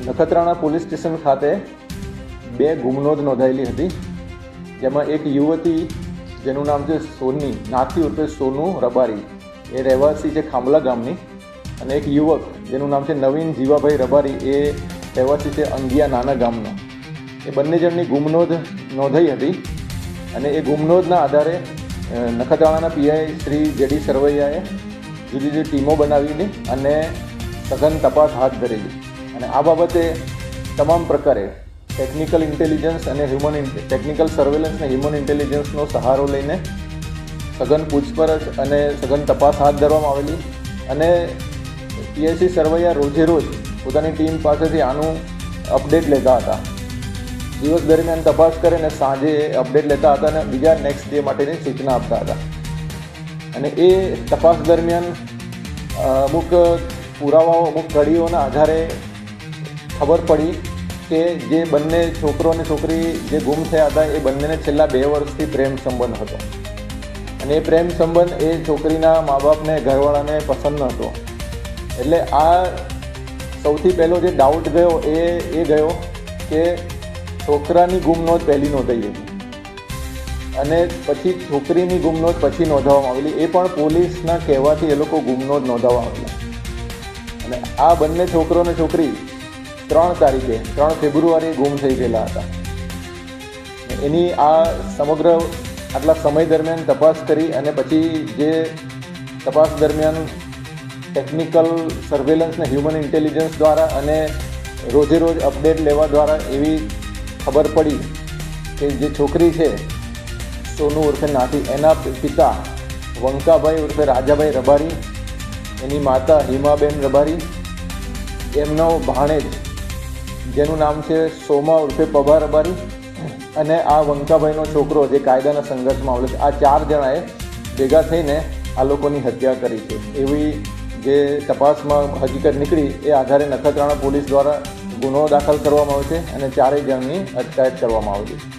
Nakhatrana police station ખાતે બે ગુમનોંધ નોંધાયેલી હતી, જેમાં એક યુવતી જેનું નામ છે સોની નાથી ઉર્ફે સોનુ રબારી, એ રહેવાસી છે ખાંભલા ગામની, અને એક યુવક જેનું નામ છે નવીન જીવાભાઈ રબારી, એ રહેવાસી છે અંગિયા નાના ગામનો. એ બંને જણની ગુમનોંધ નોંધાઈ હતી અને એ ગુમનોંધના આધારે નખત્રાણાના પીઆઈ શ્રી જેડી સરવૈયાએ જુદી જુદી ટીમો બનાવીને અને સઘન તપાસ હાથ ધરેલી. અને આ બાબતે તમામ પ્રકારે ટેકનિકલ ઇન્ટેલિજન્સ અને ટેકનિકલ સર્વેલન્સ અને હ્યુમન ઇન્ટેલિજન્સનો સહારો લઈને સઘન પૂછપરછ અને સઘન તપાસ હાથ ધરવામાં આવેલી. અને પીઆઈસી સરવૈયા રોજે રોજ પોતાની ટીમ પાસેથી આનું અપડેટ લેતા હતા. દિવસ દરમિયાન તપાસ કરે અને સાંજે અપડેટ લેતા હતા અને બીજા નેક્સ્ટ ડે માટેની સૂચના આપતા હતા. અને એ તપાસ દરમિયાન અમુક પુરાવાઓ, અમુક કડીઓના આધારે ખબર પડી કે જે બંને છોકરો અને છોકરી જે ગુમ થયા હતા એ બંનેને છેલ્લા 2 વર્ષથી પ્રેમ સંબંધ હતો. અને એ પ્રેમ સંબંધ એ છોકરીના મા બાપને, ઘરવાળાને પસંદ ન હતો. એટલે આ સૌથી પહેલો જે ડાઉટ ગયો એ ગયો કે છોકરાની ગુમનોંધ પહેલી નોંધાઈ હતી અને પછી છોકરીની ગુમનોંધ પછી નોંધાવવામાં આવેલી. એ પણ પોલીસના કહેવાથી એ લોકો ગુમનોંધ નોંધાવવા આવેલા. અને આ બંને છોકરો અને છોકરી 3 ફેબ્રુઆરી ગુમ થઈ ગયેલા હતા. એની આ સમગ્ર આટલા સમય દરમિયાન તપાસ કરી અને પછી જે તપાસ દરમિયાન ટેકનિકલ સર્વેલન્સ ને હ્યુમન ઇન્ટેલિજન્સ દ્વારા અને રોજે રોજ અપડેટ લેવા દ્વારા એવી ખબર પડી કે જે છોકરી છે સોનુ ઉર્ફે નાથી, એના પિતા વંકાભાઈ ઉર્ફે રાજાભાઈ રબારી, એની માતા હિમાબેન રબારી, એમનો ભાણેજ જેનું નામ છે સોમા ઉર્ફે પભા રબારી, અને આ વંકાભાઈનો છોકરો જે કાયદાના સંઘર્ષમાં આવેલો છે. આ 4 જણાએ ભેગા થઈને આ લોકોની હત્યા કરી છે એવી જે તપાસમાં હકીકત નીકળી. એ આધારે નખત્રાણા પોલીસ દ્વારા ગુનો દાખલ કરવામાં આવ્યો છે અને 4 જણની અટકાયત કરવામાં આવી છે.